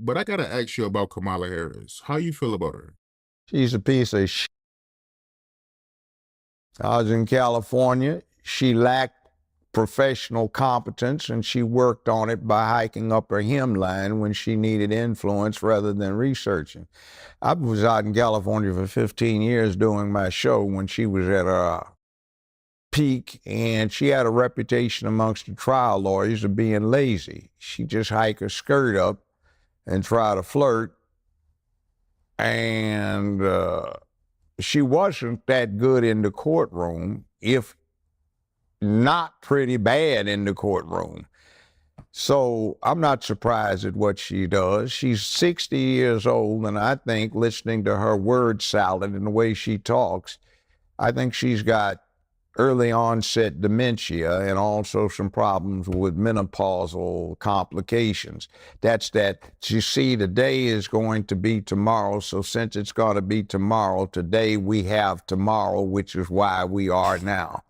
but I gotta ask you about Kamala Harris. How you feel about her? She's a piece of shit. I was in California. She lacked professional competence, and she worked on it by hiking up her hemline when she needed influence rather than researching. I was out in California for 15 years doing my show when she was at her peak, and she had a reputation amongst the trial lawyers of being lazy. She just hike her skirt up and try to flirt, and she wasn't that good in the courtroom, if not pretty bad in the courtroom. So I'm not surprised at what she does. She's 60 years old, and I think listening to her word salad and the way she talks, I think she's got early onset dementia and also some problems with menopausal complications. That's that, you see, today is going to be tomorrow. So since it's going to be tomorrow, today we have tomorrow, which is why we are now.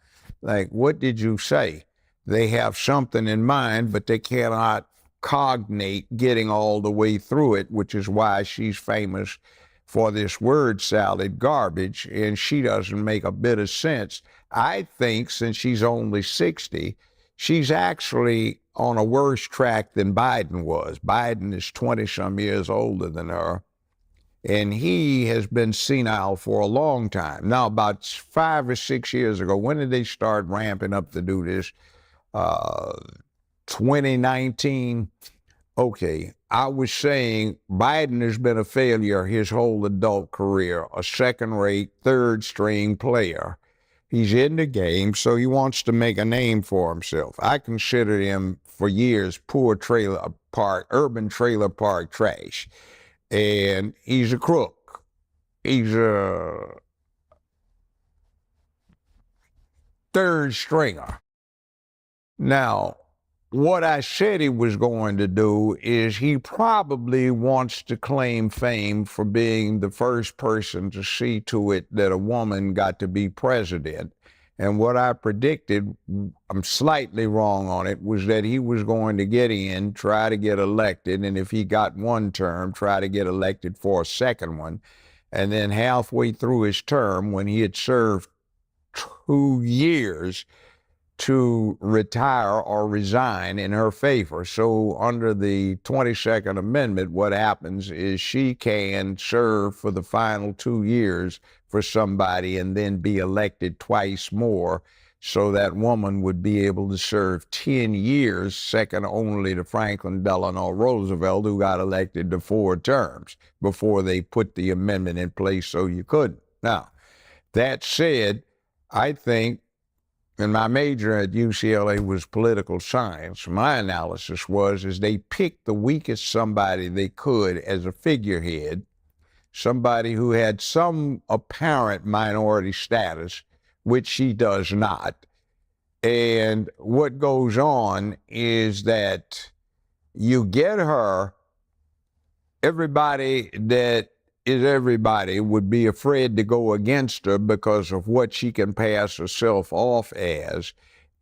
Like, what did you say? They have something in mind, but they cannot cognate getting all the way through it, which is why she's famous for this word salad garbage, and she doesn't make a bit of sense. I think since she's only 60, she's actually on a worse track than Biden was. Biden is 20-some years older than her, and he has been senile for a long time. Now, about 5 or 6 years ago, when did they start ramping up to do this? 2019. Okay, I was saying Biden has been a failure his whole adult career, a second-rate, third-string player. He's in the game, so he wants to make a name for himself. I considered him for years poor trailer park, urban trailer park trash. And he's a crook. He's a third stringer. Now, what I said he was going to do is he probably wants to claim fame for being the first person to see to it that a woman got to be president. And what I predicted, I'm slightly wrong on it, was that he was going to get in, try to get elected, and if he got one term, try to get elected for a second one. And then halfway through his term, when he had served 2 years, to retire or resign in her favor. So under the 22nd Amendment, what happens is she can serve for the final 2 years for somebody and then be elected twice more. So that woman would be able to serve 10 years, second only to Franklin Delano Roosevelt, who got elected to 4 terms before they put the amendment in place so you couldn't. Now, that said, I think, and my major at UCLA was political science, my analysis is they picked the weakest somebody they could as a figurehead, somebody who had some apparent minority status, which she does not. And what goes on is that you get her, everybody that is everybody would be afraid to go against her because of what she can pass herself off as.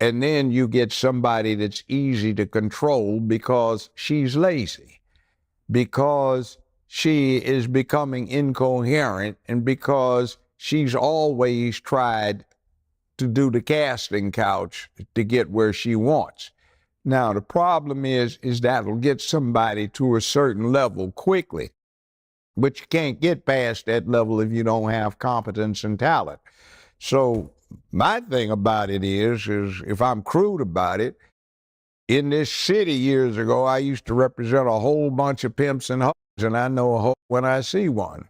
And then you get somebody that's easy to control because she's lazy, because she is becoming incoherent, and because she's always tried to do the casting couch to get where she wants. Now, the problem is that'll get somebody to a certain level quickly. But you can't get past that level if you don't have competence and talent. So my thing about it is if I'm crude about it, in this city years ago, I used to represent a whole bunch of pimps and hoes, and I know a hoe when I see one.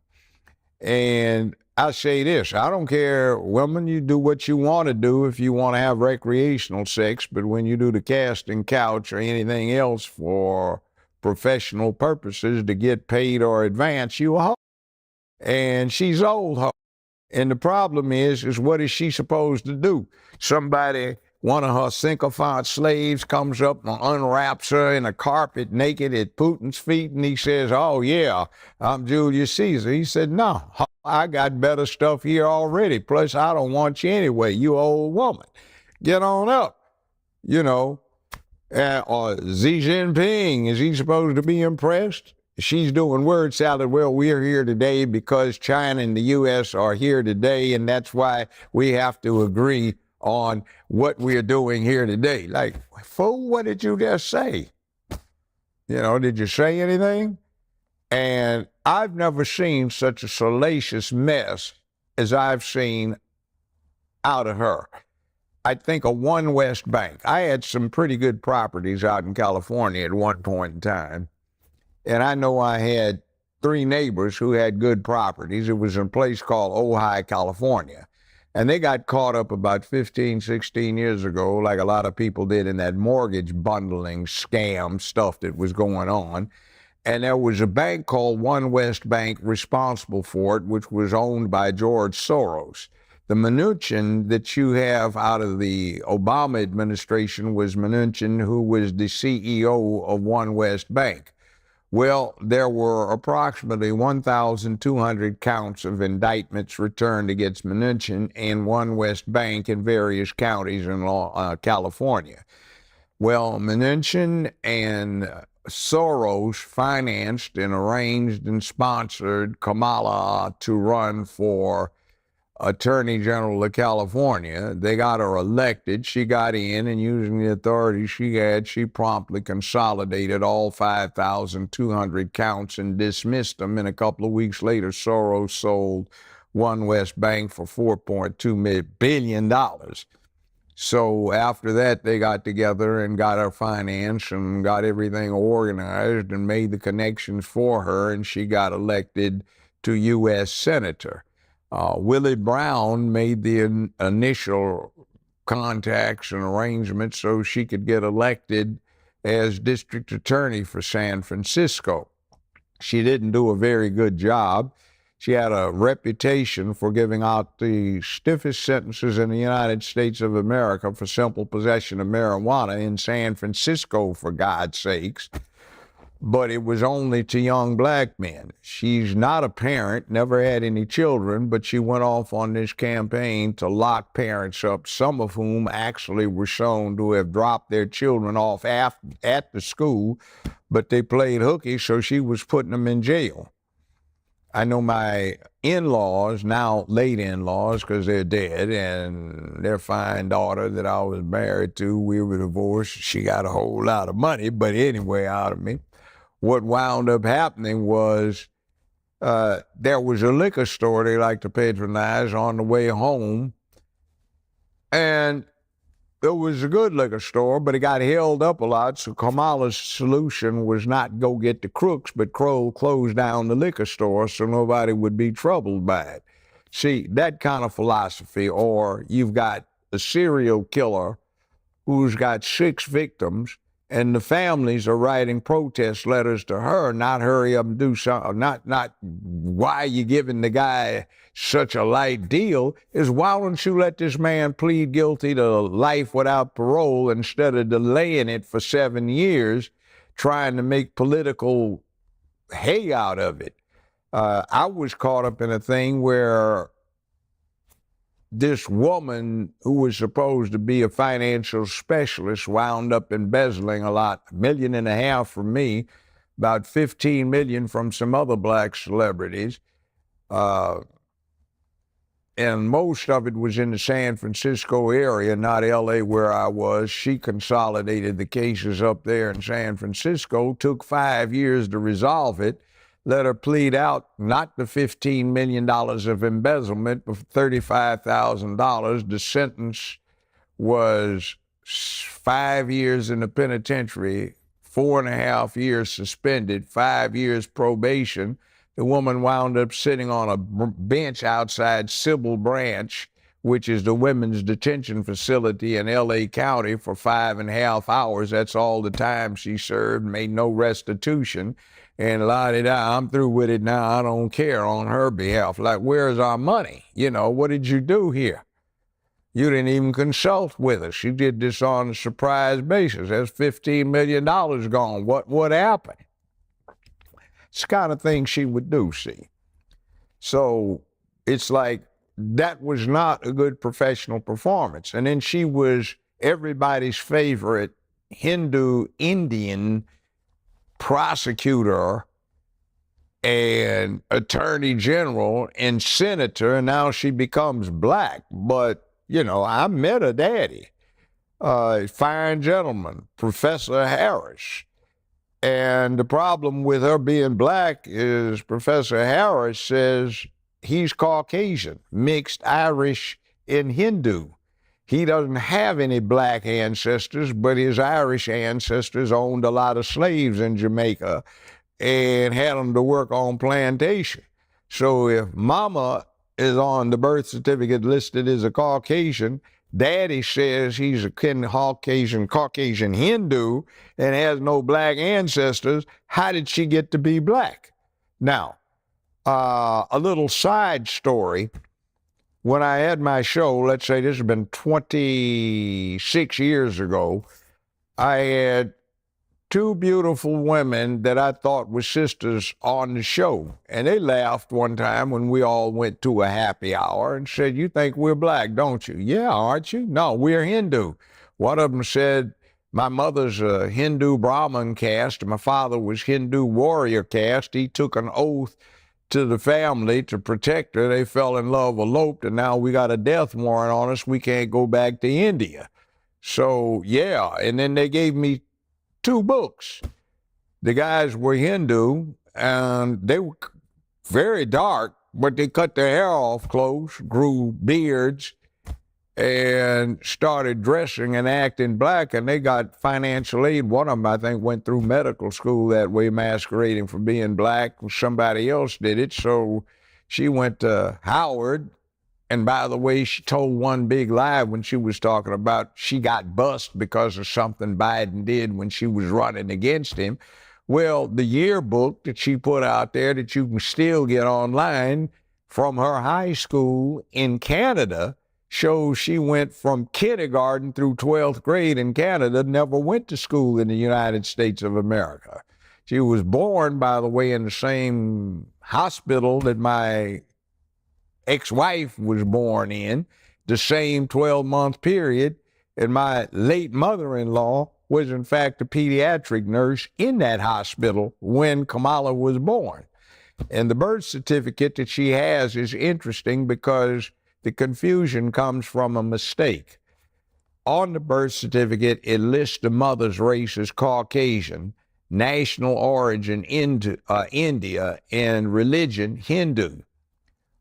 And I say this, I don't care, women, you do what you want to do if you want to have recreational sex, but when you do the casting couch or anything else for professional purposes to get paid or advance, you a hoe. And she's old hoe. And the problem is what is she supposed to do? Somebody, one of her sycophant slaves comes up and unwraps her in a carpet naked at Putin's feet, and he says, oh yeah, I'm Julius Caesar. He said, no, I got better stuff here already. Plus, I don't want you anyway, you old woman. Get on up, you know. Or Xi Jinping, is he supposed to be impressed? she's doing word salad. Well, we're here today because China and the U.S. are here today, and that's why we have to agree on what we're doing here today. Like, fool, what did you just say? Did you say anything? And I've never seen such a salacious mess as I've seen out of her. I think of One West Bank. I had some pretty good properties out in California at one point in time. And I know I had 3 neighbors who had good properties. It was in a place called Ojai, California. And they got caught up about 15, 16 years ago, like a lot of people did, in that mortgage bundling scam stuff that was going on. And there was a bank called One West Bank responsible for it, which was owned by George Soros. The Mnuchin that you have out of the Obama administration was Mnuchin, who was the CEO of One West Bank. Well, there were approximately 1,200 counts of indictments returned against Mnuchin and One West Bank in various counties in California. Well, Mnuchin and Soros financed and arranged and sponsored Kamala to run for Attorney General of California. They got her elected. She got in, and using the authority she had, she promptly consolidated all 5,200 counts and dismissed them. And a couple of weeks later, Soros sold One West Bank for $4.2 billion. So after that, they got together and got her financed and got everything organized and made the connections for her, and she got elected to U.S. Senator. Willie Brown made the initial contacts and arrangements so she could get elected as district attorney for San Francisco. She didn't do a very good job. She had a reputation for giving out the stiffest sentences in the United States of America for simple possession of marijuana in San Francisco, for God's sakes. But it was only to young black men. She's not a parent, never had any children, but she went off on this campaign to lock parents up, some of whom actually were shown to have dropped their children off at the school, but they played hooky, so she was putting them in jail. I know my in-laws, now late in-laws, because they're dead, and their fine daughter that I was married to, we were divorced. She got a whole lot of money, but anyway, out of me. What wound up happening was there was a liquor store they like to patronize on the way home, and it was a good liquor store, but it got held up a lot, so Kamala's solution was not go get the crooks, but close down the liquor store so nobody would be troubled by it. See, that kind of philosophy, or you've got a serial killer who's got 6 victims, and the families are writing protest letters to her, not hurry up and do something, not why you giving the guy such a light deal, is why don't you let this man plead guilty to life without parole instead of delaying it for 7 years, trying to make political hay out of it. I was caught up in a thing where this woman who was supposed to be a financial specialist wound up embezzling a lot, $1.5 million from me, about $15 million from some other black celebrities. And most of it was in the San Francisco area, not L.A. where I was. She consolidated the cases up there in San Francisco, took 5 years to resolve it, let her plead out not the $15 million of embezzlement, but $35,000. The sentence was 5 years in the penitentiary, 4.5 years suspended, 5 years probation. The woman wound up sitting on a bench outside Sybil Branch, which is the women's detention facility in L.A. County, for 5.5 hours. That's all the time she served, made no restitution. And la-di-da, I'm through with it now, I don't care, on her behalf. Like, where's our money? What did you do here? You didn't even consult with us. You did this on a surprise basis. That's $15 million gone. What happened? It's the kind of thing she would do, see. So it's like, that was not a good professional performance. And then she was everybody's favorite Hindu Indian prosecutor and attorney general and senator, and now she becomes black. But, I met her daddy, fine gentleman, Professor Harris. And the problem with her being black is Professor Harris says he's Caucasian, mixed Irish and Hindu. He doesn't have any black ancestors, but his Irish ancestors owned a lot of slaves in Jamaica and had them to work on plantation. So if mama is on the birth certificate listed as a Caucasian, daddy says he's a Caucasian Hindu and has no black ancestors, how did she get to be black? Now, a little side story. When I had my show, let's say this has been 26 years ago, I had two beautiful women that I thought were sisters on the show. And they laughed one time when we all went to a happy hour and said, "You think we're black, don't you?" "Yeah, aren't you?" "No, we're Hindu." One of them said, "My mother's a Hindu Brahmin caste. My father was Hindu warrior caste. He took an oath to the family to protect her. They fell in love, eloped, and now we got a death warrant on us. We can't go back to India." So, yeah, and then they gave me two books. The guys were Hindu, and they were very dark, but they cut their hair off close, grew beards, and started dressing and acting black, and they got financial aid. One of them, I think, went through medical school that way, masquerading for being black. Somebody else did it, so she went to Howard. And by the way, she told one big lie when she was talking about she got bust because of something Biden did when she was running against him. Well, the yearbook that she put out there that you can still get online from her high school in Canada shows she went from kindergarten through 12th grade in Canada, never went to school in the United States of America. She was born, by the way, in the same hospital that my ex-wife was born in, the same 12-month period, and my late mother-in-law was in fact a pediatric nurse in that hospital when Kamala was born. And the birth certificate that she has is interesting because the confusion comes from a mistake. On the birth certificate, it lists the mother's race as Caucasian, national origin India, and religion Hindu.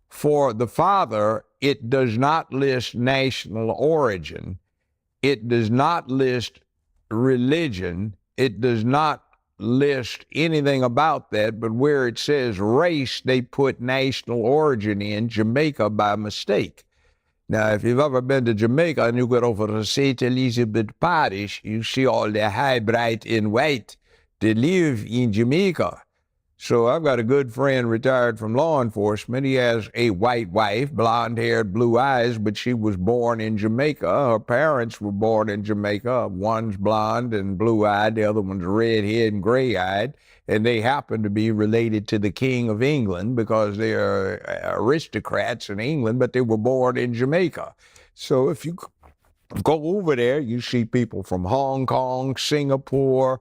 For the father, it does not list national origin. It does not list religion. It does not list anything about that, but where it says race, they put national origin in Jamaica by mistake. Now, if you've ever been to Jamaica and you go over to St. Elizabeth Parish, you see all the high, bright, and white that live in Jamaica. So I've got a good friend retired from law enforcement. He has a white wife, blonde-haired, blue eyes, but she was born in Jamaica. Her parents were born in Jamaica. One's blonde and blue-eyed, the other one's red-haired and gray-eyed, and they happen to be related to the King of England because they are aristocrats in England, but they were born in Jamaica. So if you go over there, you see people from Hong Kong, Singapore,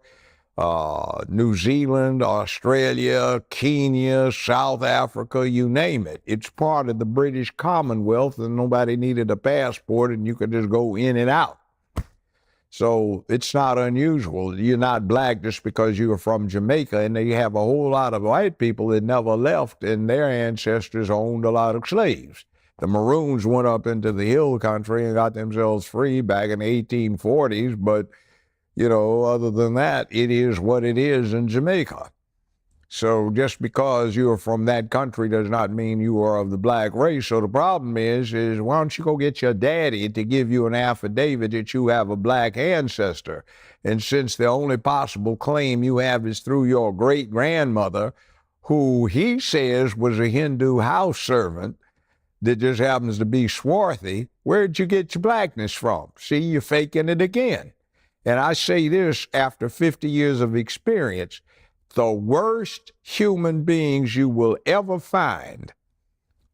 New Zealand, Australia, Kenya, South Africa, you name it. It's part of the British Commonwealth, and nobody needed a passport, and you could just go in and out. So it's not unusual. You're not black just because you're from Jamaica, and you have a whole lot of white people that never left, and their ancestors owned a lot of slaves. The Maroons went up into the hill country and got themselves free back in the 1840s, but other than that, it is what it is in Jamaica. So just because you're from that country does not mean you are of the black race. So the problem is why don't you go get your daddy to give you an affidavit that you have a black ancestor? And since the only possible claim you have is through your great-grandmother, who he says was a Hindu house servant that just happens to be swarthy, where'd you get your blackness from? See, you're faking it again. And I say this after 50 years of experience, the worst human beings you will ever find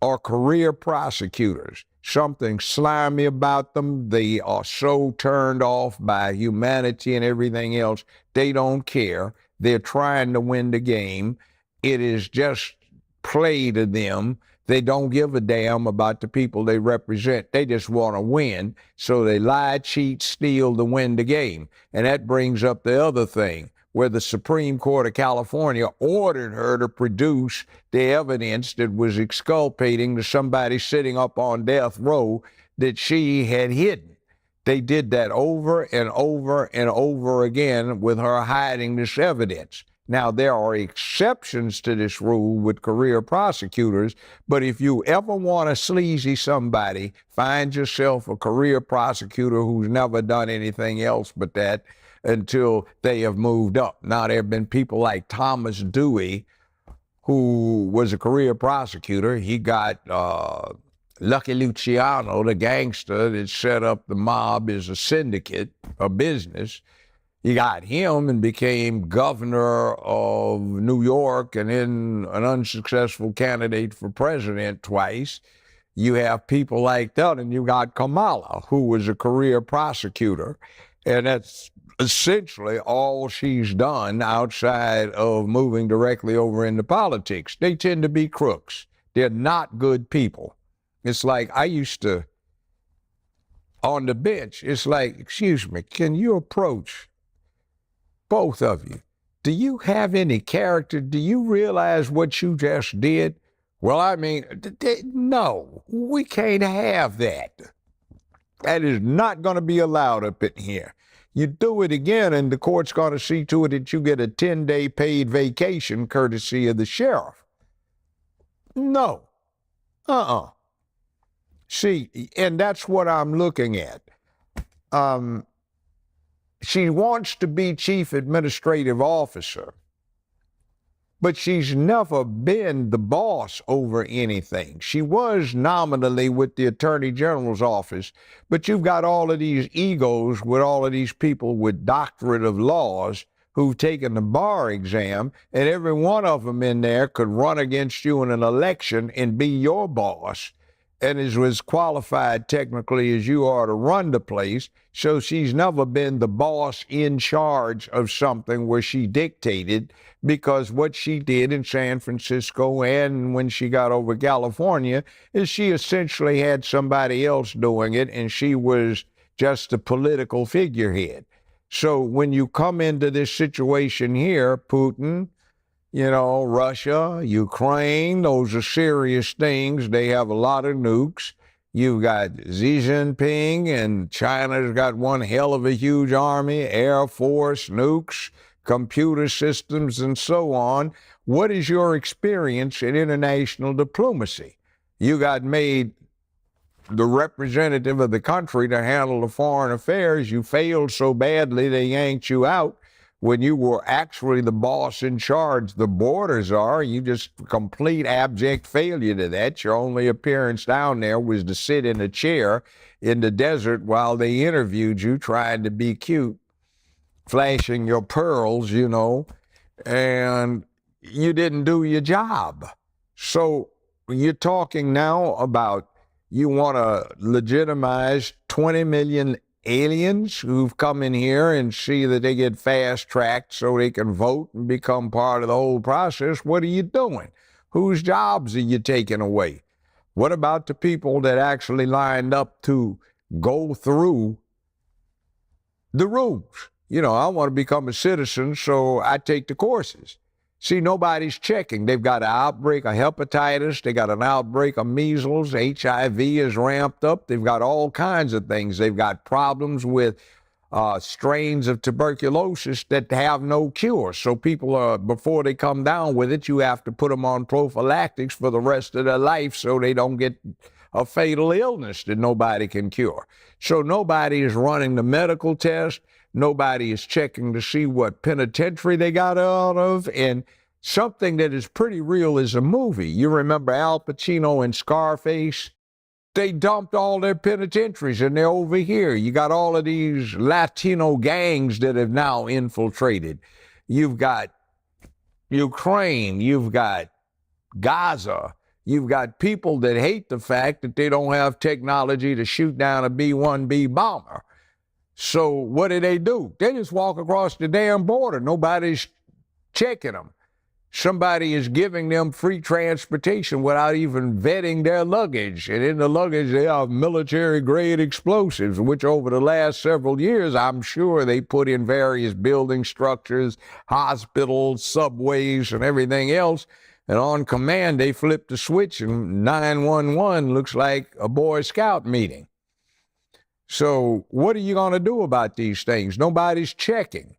are career prosecutors. Something slimy about them. They are so turned off by humanity and everything else. They don't care. They're trying to win the game. It is just play to them. They don't give a damn about the people they represent. They just want to win. So they lie, cheat, steal to win the game. And that brings up the other thing, where the Supreme Court of California ordered her to produce the evidence that was exculpating to somebody sitting up on death row that she had hidden. They did that over and over and over again with her hiding this evidence. Now, there are exceptions to this rule with career prosecutors, but if you ever want to sleazy somebody, find yourself a career prosecutor who's never done anything else but that until they have moved up. Now, there have been people like Thomas Dewey, who was a career prosecutor. He got Lucky Luciano, the gangster that set up the mob as a syndicate, a business. He got him and became governor of New York and then an unsuccessful candidate for president twice. You have people like that, and you got Kamala, who was a career prosecutor. And that's essentially all she's done outside of moving directly over into politics. They tend to be crooks. They're not good people. It's like I used to, on the bench, it's like, excuse me, can you approach both of you? Do you have any character? Do you realize what you just did? Well, I mean, no, we can't have that. That is not going to be allowed up in here. You do it again, and the court's going to see to it that you get a 10-day paid vacation courtesy of the sheriff. No. See, and that's what I'm looking at. She wants to be chief administrative officer, but she's never been the boss over anything. She was nominally with the Attorney General's office, but you've got all of these egos with all of these people with doctorate of laws who've taken the bar exam, and every one of them in there could run against you in an election and be your boss, and is as qualified technically as you are to run the place. So she's never been the boss in charge of something where she dictated, because what she did in San Francisco and when she got over California is she essentially had somebody else doing it, and she was just a political figurehead. So when you come into this situation here, Putin, you know, Russia, Ukraine, those are serious things. They have a lot of nukes. You've got Xi Jinping, and China's got one hell of a huge army, Air Force, nukes, computer systems, and so on. What is your experience in international diplomacy? You got made the representative of the country to handle the foreign affairs. You failed so badly they yanked you out when you were actually the boss in charge. The borders are. You just complete abject failure to that. Your only appearance down there was to sit in a chair in the desert while they interviewed you, trying to be cute, flashing your pearls, you know, and you didn't do your job. So you're talking now about you want to legitimize 20 million aliens who've come in here and see that they get fast-tracked so they can vote and become part of the whole process. What are you doing? Whose jobs are you taking away? What about the people that actually lined up to go through the rules? You know, I want to become a citizen, so I take the courses. See, nobody's checking. They've got an outbreak of hepatitis. They got an outbreak of measles. HIV is ramped up. They've got all kinds of things. They've got problems with strains of tuberculosis that have no cure. So people before they come down with it, you have to put them on prophylactics for the rest of their life so they don't get a fatal illness that nobody can cure. So nobody is running the medical test. Nobody is checking to see what penitentiary they got out of. And something that is pretty real is a movie. You remember Al Pacino in Scarface? They dumped all their penitentiaries and they're over here. You got all of these Latino gangs that have now infiltrated. You've got Ukraine. You've got Gaza. You've got people that hate the fact that they don't have technology to shoot down a B-1B bomber. So what do? They just walk across the damn border. Nobody's checking them. somebody is giving them free transportation without even vetting their luggage. And in the luggage, they have military-grade explosives, which over the last several years, I'm sure they put in various building structures, hospitals, subways, and everything else. And on command, they flip the switch, and 911 looks like a Boy Scout meeting. So what are you going to do about these things? Nobody's checking.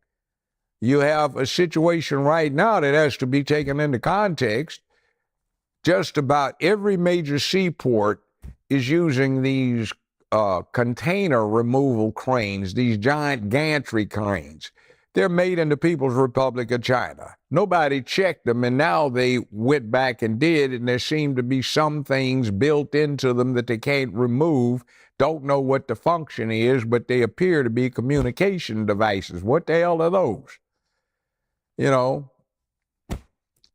You have a situation right now that has to be taken into context. Just about every major seaport is using these container removal cranes, these giant gantry cranes. They're made in the People's Republic of China. Nobody checked them, and now they went back and did, and there seem to be some things built into them that they can't remove. Don't know what the function is, but they appear to be communication devices. What the hell are those? You know,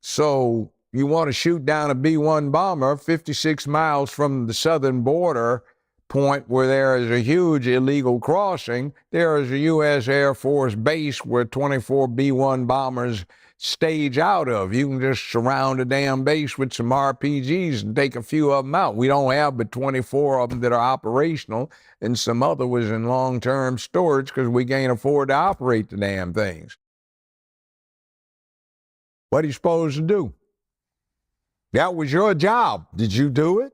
so you want to shoot down a B-1 bomber 56 miles from the southern border point where there is a huge illegal crossing. There is a U.S. Air Force base where 24 B-1 bombers stage out of. You can just surround a damn base with some RPGs and take a few of them out. We don't have but 24 of them that are operational, and some other was in long-term storage because we can't afford to operate the damn things. What are you supposed to do? That was your job. Did you do it?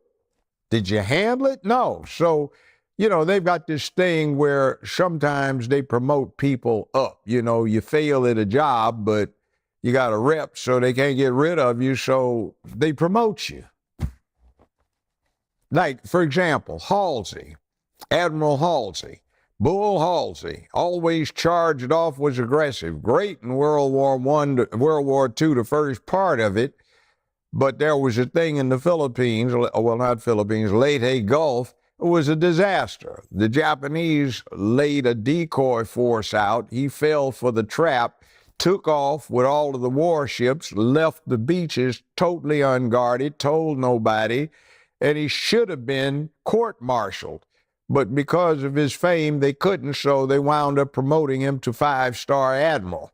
Did you handle it? No. So, you know, they've got this thing where sometimes they promote people up. You know, you fail at a job, but you got a rep, so they can't get rid of you, so they promote you. Like, for example, Halsey, Admiral Halsey. Bull Halsey, always charged off, was aggressive. Great in World War I, World War II, the first part of it. But there was a thing in the Philippines, well, not Philippines, Leyte Gulf. It was a disaster. The Japanese laid a decoy force out. He fell for the trap, took off with all of the warships, left the beaches totally unguarded, told nobody, and he should have been court-martialed. But because of his fame, they couldn't, so they wound up promoting him to 5-star admiral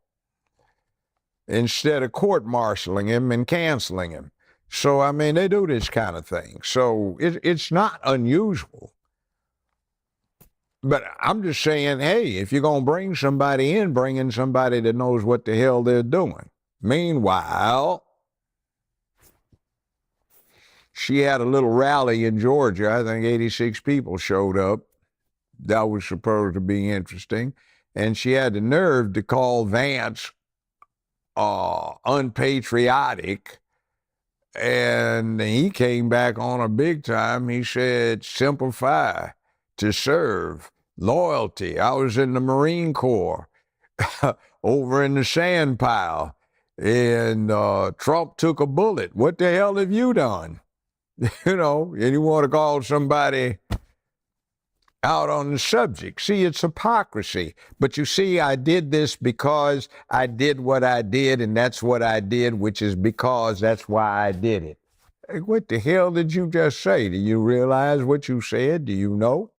instead of court-martialing him and canceling him. So, I mean, they do this kind of thing. So it's not unusual. But I'm just saying, hey, if you're going to bring somebody in, bring in somebody that knows what the hell they're doing. Meanwhile, she had a little rally in Georgia. I think 86 people showed up. That was supposed to be interesting. And she had the nerve to call Vance unpatriotic. And he came back on her big time. He said, simplify, to serve, loyalty. I was in the Marine Corps over in the sand pile. And Trump took a bullet. What the hell have you done? You know, and you want to call somebody out on the subject. See, it's hypocrisy. But you see, I did this because I did what I did, and that's what I did, which is because that's why I did it. Hey, what the hell did you just say? Do you realize what you said? Do you know?